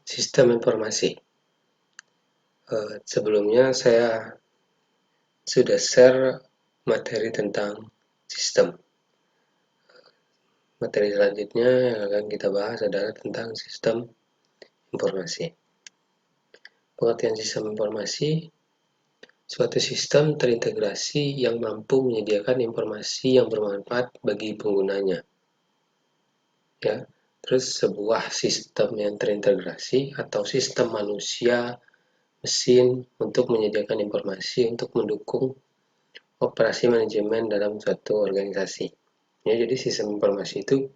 Sistem informasi. Sebelumnya saya sudah share materi tentang sistem. Materi selanjutnya yang akan kita bahas adalah tentang sistem informasi. Pengertian sistem informasi, suatu sistem terintegrasi yang mampu menyediakan informasi yang bermanfaat bagi penggunanya. Ya, terus sebuah sistem yang terintegrasi atau sistem manusia mesin untuk menyediakan informasi untuk mendukung operasi manajemen dalam suatu organisasi. Ya, jadi sistem informasi itu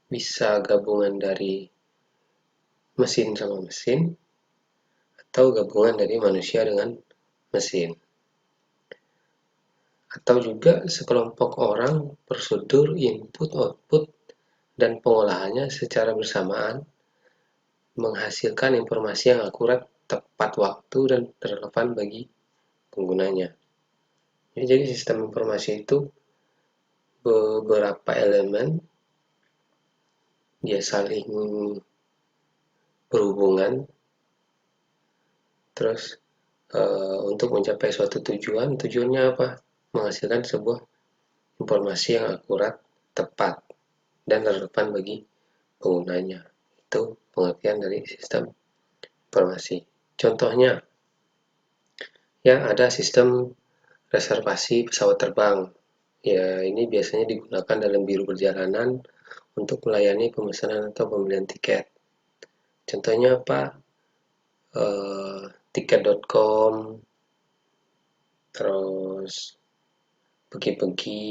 bisa gabungan dari mesin sama mesin atau gabungan dari manusia dengan mesin. Atau juga sekelompok orang prosedur input, output, dan pengolahannya secara bersamaan menghasilkan informasi yang akurat, tepat waktu, dan relevan bagi penggunanya. Jadi sistem informasi itu beberapa elemen dia saling berhubungan, terus untuk mencapai suatu tujuannya apa? Menghasilkan sebuah informasi yang akurat, tepat, dan relevan bagi penggunanya. Itu pengertian dari sistem informasi. Contohnya, ya ada sistem reservasi pesawat terbang. Ya, ini biasanya digunakan dalam biro perjalanan untuk melayani pemesanan atau pembelian tiket. Contohnya apa? Tiket.com, terus pergi-pergi,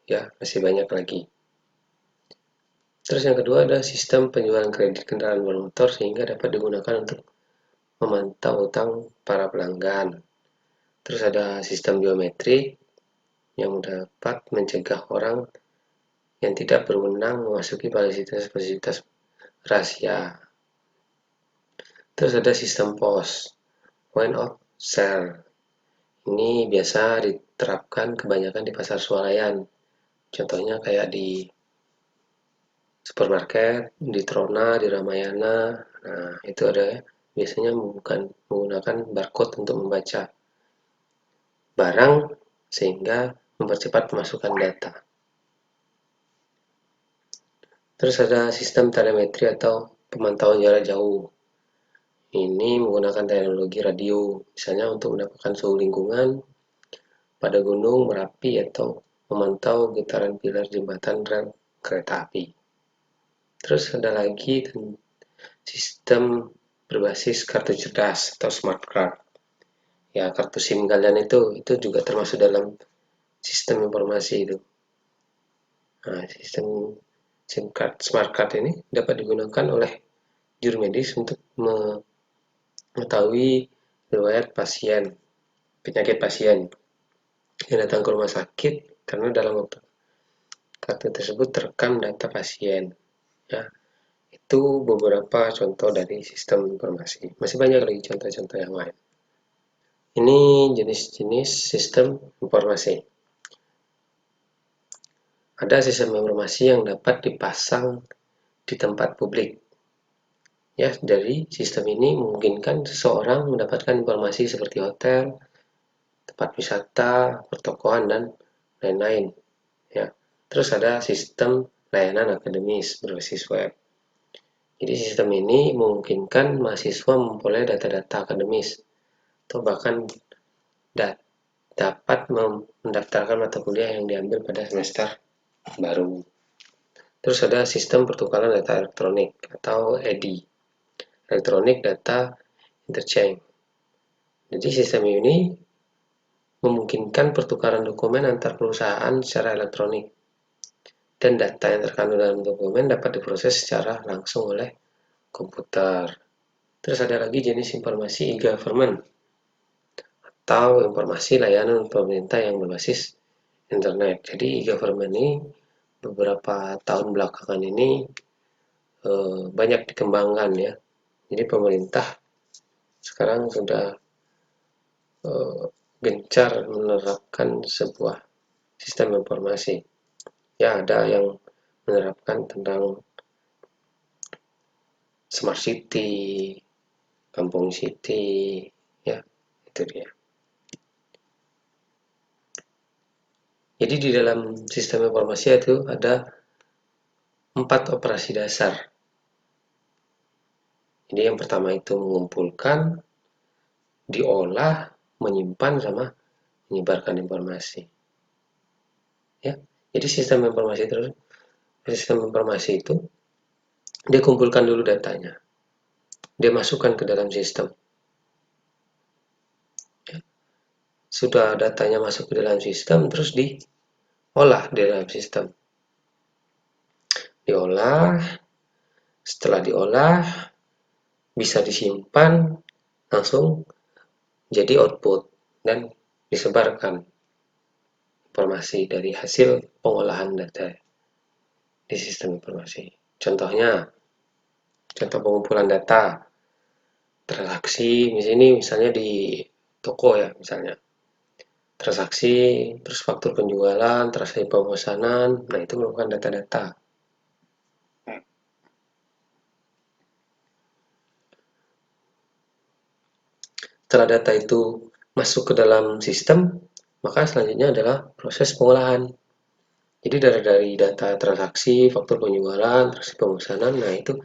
ya masih banyak lagi. Terus yang kedua ada sistem penjualan kredit kendaraan bermotor sehingga dapat digunakan untuk memantau utang para pelanggan. Terus ada sistem biometrik yang dapat mencegah orang yang tidak berwenang memasuki fasilitas-fasilitas rahasia. Terus ada sistem POS, point of sale. Ini biasa diterapkan kebanyakan di pasar swalayan. Contohnya kayak di supermarket, di Trona, di Ramayana. Nah, itu ada biasanya bukan menggunakan barcode untuk membaca barang sehingga mempercepat pemasukan data. Terus ada sistem telemetri atau pemantauan jarak jauh. Ini menggunakan teknologi radio, misalnya untuk mendapatkan suhu lingkungan pada gunung Merapi atau memantau getaran pilar jembatan rel kereta api. Terus ada lagi sistem berbasis kartu cerdas atau smart card. Ya, kartu SIM kalian itu juga termasuk dalam sistem informasi itu. Nah, sistem SIM card, smart card ini dapat digunakan oleh juru medis untuk mengetahui riwayat pasien, penyakit pasien yang datang ke rumah sakit karena dalam waktu kartu tersebut terekam data pasien. Ya, itu beberapa contoh dari sistem informasi. Masih banyak lagi contoh-contoh yang lain. Ini jenis-jenis sistem informasi. Ada sistem informasi yang dapat dipasang di tempat publik. Ya, dari sistem ini memungkinkan seseorang mendapatkan informasi seperti hotel, tempat wisata, pertokoan, dan lain-lain. Ya. Terus ada sistem layanan akademis berbasis web. Jadi sistem ini memungkinkan mahasiswa memperoleh data-data akademis atau bahkan dapat mendaftarkan mata kuliah yang diambil pada semester baru. Terus ada sistem pertukaran data elektronik atau EDI, Electronic Data Interchange. Jadi sistem ini memungkinkan pertukaran dokumen antar perusahaan secara elektronik dan data yang terkandung dalam dokumen dapat diproses secara langsung oleh komputer. Terus ada lagi jenis informasi e-government atau informasi layanan pemerintah yang berbasis internet. Jadi e-government ini beberapa tahun belakangan ini banyak dikembangkan ya. Jadi pemerintah sekarang sudah gencar menerapkan sebuah sistem informasi. Ya, ada yang menerapkan tentang smart city, kampung city, ya, itu dia. Jadi di dalam sistem informasi itu ada 4 operasi dasar. Jadi yang pertama itu mengumpulkan, diolah, menyimpan, sama menyebarkan informasi. Ya, jadi sistem informasi itu dia kumpulkan dulu datanya, dia masukkan ke dalam sistem. Ya, sudah datanya masuk ke dalam sistem, terus diolah di dalam sistem. Diolah, setelah diolah bisa disimpan langsung jadi output dan disebarkan informasi dari hasil pengolahan data di sistem informasi. Contohnya, contoh pengumpulan data transaksi di sini misalnya di toko ya, misalnya transaksi, terus faktur penjualan, transaksi pemesanan, nah itu merupakan data-data. Setelah data itu masuk ke dalam sistem, maka selanjutnya adalah proses pengolahan. Jadi dari data transaksi, faktur penjualan, transaksi pemesanan, nah itu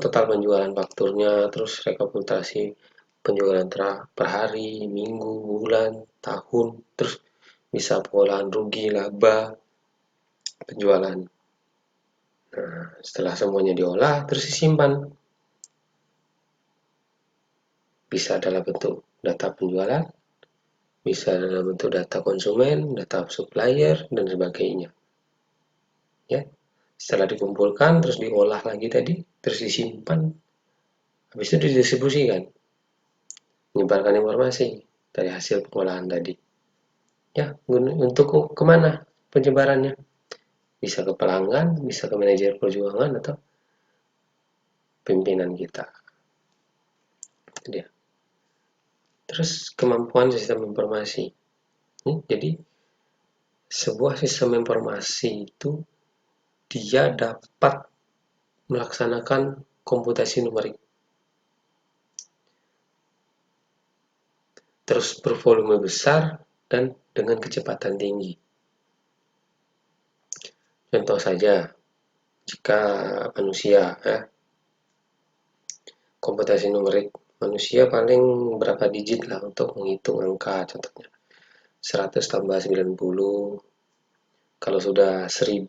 total penjualan fakturnya, terus rekapitulasi penjualan per hari, minggu, bulan, tahun, terus bisa pengolahan rugi, laba, penjualan. Nah, setelah semuanya diolah, terus disimpan. Bisa dalam bentuk data penjualan, bisa dalam bentuk data konsumen, data supplier, dan sebagainya. Ya, setelah dikumpulkan, terus diolah lagi tadi, terus disimpan, habis itu didistribusikan, menyebarkan informasi dari hasil pengolahan tadi. Ya, untuk kemana penyebarannya? Bisa ke pelanggan, bisa ke manajer perjuangan, atau pimpinan kita. Itu dia. Terus kemampuan sistem informasi. Jadi sebuah sistem informasi itu dia dapat melaksanakan komputasi numerik, terus bervolume besar dan dengan kecepatan tinggi. Contoh saja, jika manusia, komputasi numerik manusia paling berapa digit lah untuk menghitung angka, contohnya 100 tambah 90, kalau sudah 1000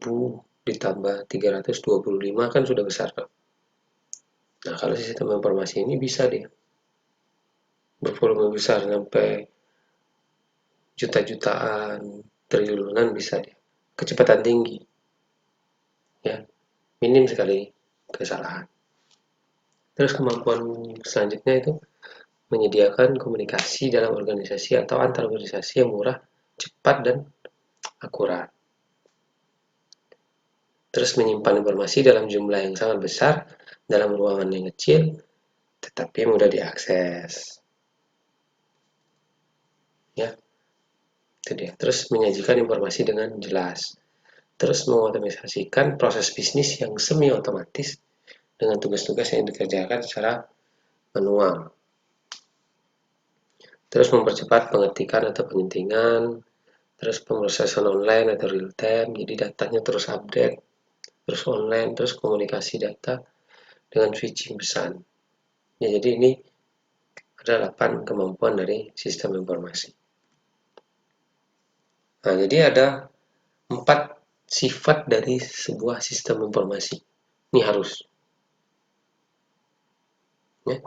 ditambah 325 kan sudah besar. Nah, kalau sistem informasi ini bisa dia bervolume besar sampai juta-jutaan, triliunan bisa dia. Kecepatan tinggi, ya, minim sekali kesalahan. Terus kemampuan selanjutnya itu menyediakan komunikasi dalam organisasi atau antar organisasi yang murah, cepat, dan akurat. Terus menyimpan informasi dalam jumlah yang sangat besar dalam ruangan yang kecil, tetapi mudah diakses. Ya, itu dia. Terus menyajikan informasi dengan jelas. Terus mengotomatisasikan proses bisnis yang semi otomatis dengan tugas-tugas yang dikerjakan secara manual. Terus mempercepat pengetikan atau penyuntingan, terus pemrosesan online atau real time, jadi datanya terus update, terus online, terus komunikasi data dengan switching pesan. Ya, jadi ini ada 8 kemampuan dari sistem informasi. Nah, jadi ada 4 sifat dari sebuah sistem informasi. Ini harus. Ya.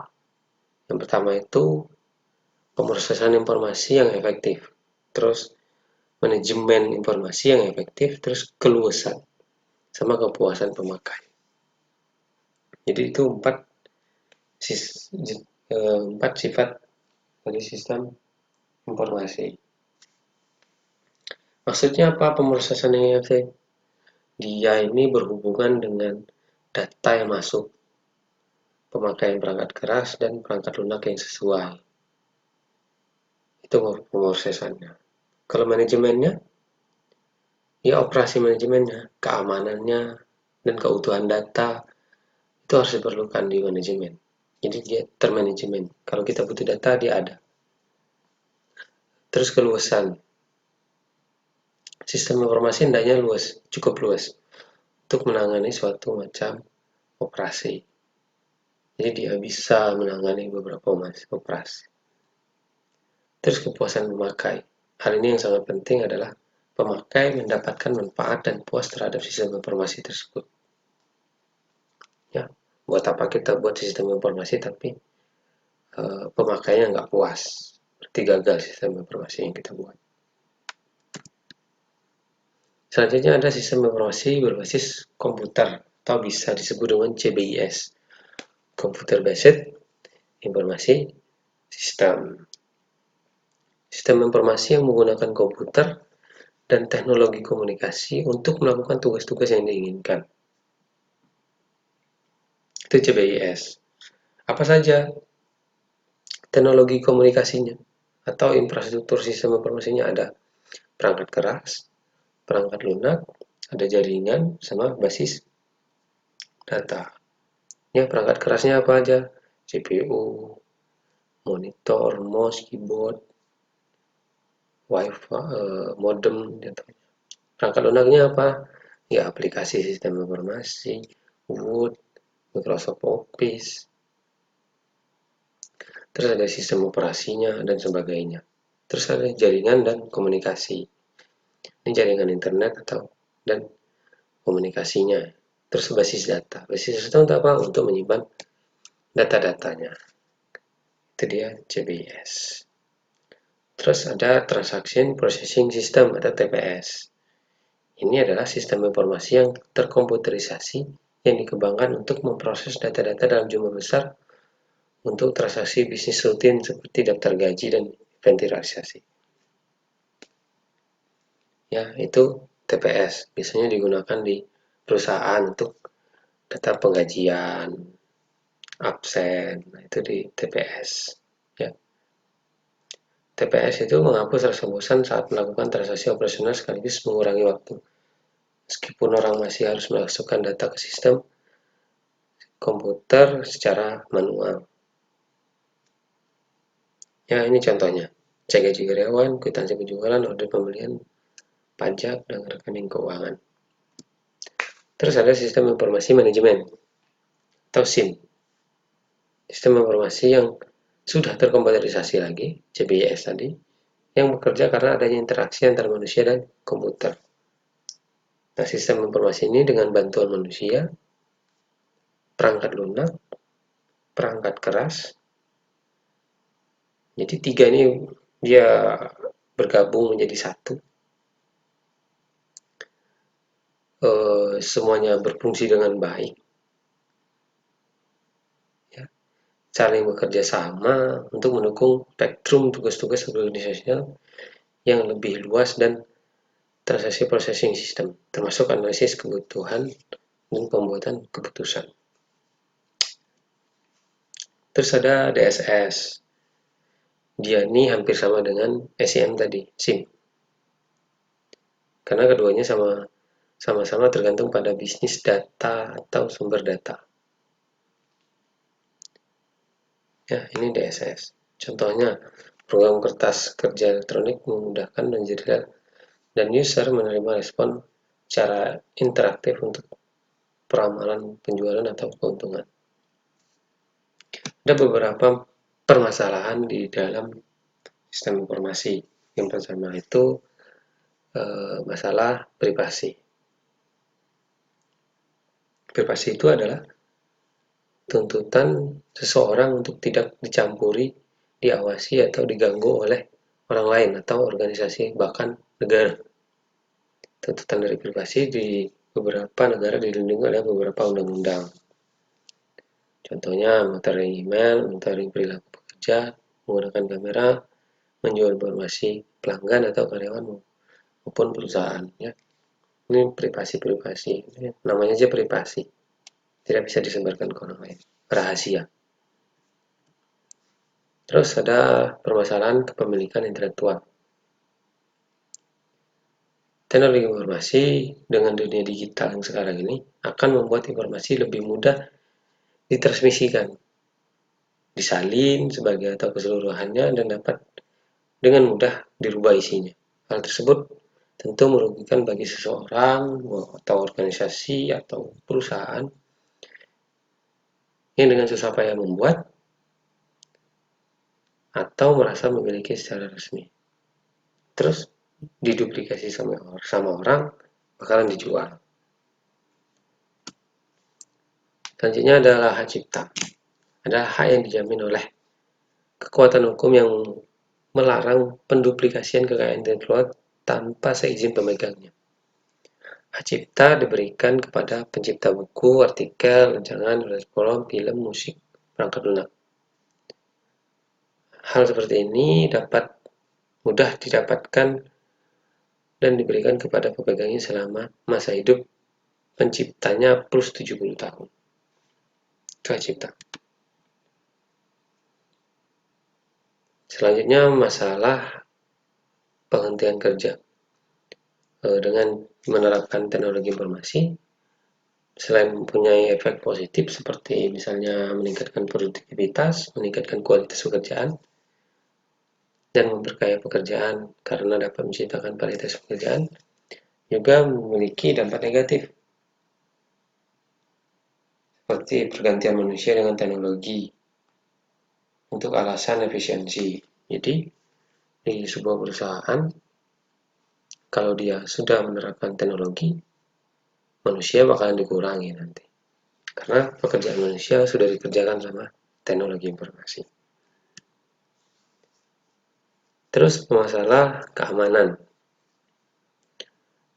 Yang pertama itu pemrosesan informasi yang efektif. Terus manajemen informasi yang efektif, terus keluasan sama kepuasan pemakai. Jadi itu 4 sifat dari sistem informasi. Maksudnya apa pemrosesan yang efektif? Dia ini berhubungan dengan data yang masuk, pemakaian perangkat keras, dan perangkat lunak yang sesuai. Itu pemrosesannya. Kalau manajemennya, ya operasi manajemennya, keamanannya, dan keutuhan data Itu harus diperlukan di manajemen. Jadi dia termanajemen. Kalau kita butuh data, dia ada. Terus keluasan. Sistem informasi hendaknya luas, cukup luas untuk menangani suatu macam operasi. Jadi dia bisa menangani beberapa operasi. Terus kepuasan pemakai. Hal ini yang sangat penting adalah pemakai mendapatkan manfaat dan puas terhadap sistem informasi tersebut. Ya, buat apa kita buat sistem informasi tapi pemakainya nggak puas, berarti gagal sistem informasi yang kita buat. Selanjutnya ada sistem informasi berbasis komputer atau bisa disebut dengan CBIS, Computer Based Informasi System. Sistem informasi yang menggunakan komputer dan teknologi komunikasi untuk melakukan tugas-tugas yang diinginkan. Itu CBIS. Apa saja teknologi komunikasinya atau infrastruktur sistem informasinya? Ada perangkat keras, perangkat lunak, ada jaringan, sama basis data. Ya, perangkat kerasnya apa aja? CPU, monitor, mouse, keyboard, wifi, modem. Perangkat lunaknya apa? Ya, aplikasi sistem informasi, Word, Microsoft Office, terus ada sistem operasinya, dan sebagainya. Terus ada jaringan dan komunikasi. Ini jaringan internet dan komunikasinya. Terus basis data. Basis data untuk apa? Untuk menyimpan data-datanya. Itu dia CBS. Terus ada Transaction Processing System atau TPS. Ini adalah sistem informasi yang terkomputerisasi yang dikembangkan untuk memproses data-data dalam jumlah besar untuk transaksi bisnis rutin seperti daftar gaji dan inventarisasi. Ya, itu TPS. Biasanya digunakan di perusahaan untuk data penggajian, absen, nah itu di TPS. Ya. TPS itu menghapus rasa bosan saat melakukan transaksi operasional sekaligus mengurangi waktu. Meskipun orang masih harus memasukkan data ke sistem komputer secara manual. Ya, ini contohnya. Cek gaji karyawan, kwitansi penjualan, order pembelian, pajak, dan rekening keuangan. Terus ada sistem informasi manajemen atau SIM. Sistem informasi yang sudah terkomputerisasi lagi, CBIS tadi, yang bekerja karena adanya interaksi antara manusia dan komputer. Nah, sistem informasi ini dengan bantuan manusia, perangkat lunak, perangkat keras. Jadi tiga ini dia bergabung menjadi satu. Semuanya berfungsi dengan baik. Ya. Saling bekerja sama untuk mendukung spektrum tugas-tugas organisasinya yang lebih luas dan transaksi processing system, termasuk analisis kebutuhan dan pembuatan keputusan. Terus ada DSS. Dia ini hampir sama dengan SIM tadi, SIM. Karena keduanya sama-sama tergantung pada bisnis data atau sumber data. Ya, ini DSS. Contohnya, program kertas kerja elektronik memudahkan dan user menerima respon secara interaktif untuk peramalan penjualan atau keuntungan. Ada beberapa permasalahan di dalam sistem informasi. Yang pertama itu masalah privasi. Privasi itu adalah tuntutan seseorang untuk tidak dicampuri, diawasi, atau diganggu oleh orang lain atau organisasi, bahkan negara. Tuntutan dari privasi di beberapa negara dilindungi oleh beberapa undang-undang. Contohnya, monitoring email, monitoring perilaku pekerja, menggunakan kamera, menjual informasi pelanggan atau karyawan maupun perusahaan. Ya. Ini privasi, namanya aja privasi. Tidak bisa disebarkan ke orang lain. Rahasia. Terus ada permasalahan kepemilikan intelektual. Teknologi informasi dengan dunia digital yang sekarang ini akan membuat informasi lebih mudah ditransmisikan, disalin sebagai atau keseluruhannya dan dapat dengan mudah dirubah isinya. Hal tersebut tentu merugikan bagi seseorang atau organisasi atau perusahaan yang dengan susah payah membuat atau merasa memiliki secara resmi. Terus diduplikasi sama orang, bakalan dijual. Selanjutnya adalah hak cipta. Adalah hak yang dijamin oleh kekuatan hukum yang melarang penduplikasian kekayaan intelektual tanpa seizin pemegangnya. Hak cipta diberikan kepada pencipta buku, artikel, rancangan, tulis kolom, film, musik, perangkat lunak. Hal seperti ini dapat mudah didapatkan dan diberikan kepada pemegangnya selama masa hidup penciptanya plus 70 tahun. Itu hak cipta. Selanjutnya masalah penghentian kerja. Dengan menerapkan teknologi informasi, selain mempunyai efek positif seperti misalnya meningkatkan produktivitas, meningkatkan kualitas pekerjaan, dan memperkaya pekerjaan karena dapat menciptakan kualitas pekerjaan, juga memiliki dampak negatif seperti pergantian manusia dengan teknologi untuk alasan efisiensi. Jadi di sebuah perusahaan, kalau dia sudah menerapkan teknologi, manusia bakalan dikurangi nanti. Karena pekerjaan manusia sudah dikerjakan sama teknologi informasi. Terus masalah keamanan.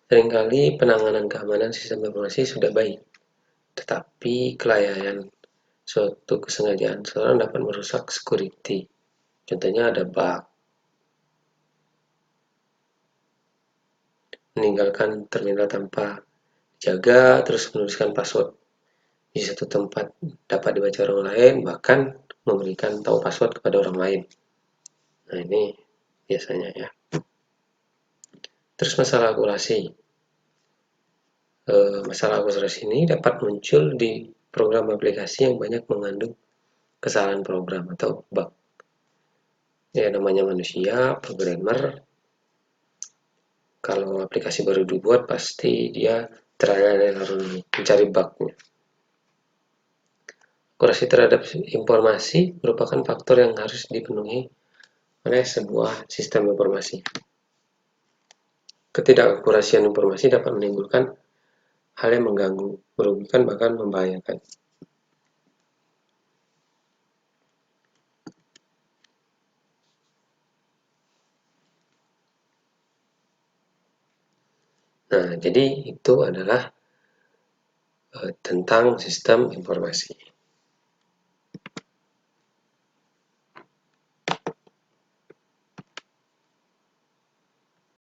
Seringkali penanganan keamanan sistem informasi sudah baik, tetapi kelalaian suatu kesengajaan seorang dapat merusak security. Contohnya ada bug, meninggalkan terminal tanpa jaga, terus menuliskan password di satu tempat dapat dibaca orang lain, bahkan memberikan tahu password kepada orang lain. Nah ini biasanya ya. Terus masalah akurasi. Masalah akurasi ini dapat muncul di program aplikasi yang banyak mengandung kesalahan program atau bug. Ya namanya manusia, programmer, kalau aplikasi baru dibuat pasti dia trial mencari bugnya. Akurasi terhadap informasi merupakan faktor yang harus dipenuhi oleh sebuah sistem informasi. Ketidakakurasian informasi dapat menimbulkan hal yang mengganggu, merugikan, bahkan membahayakan. Nah, jadi itu adalah tentang sistem informasi.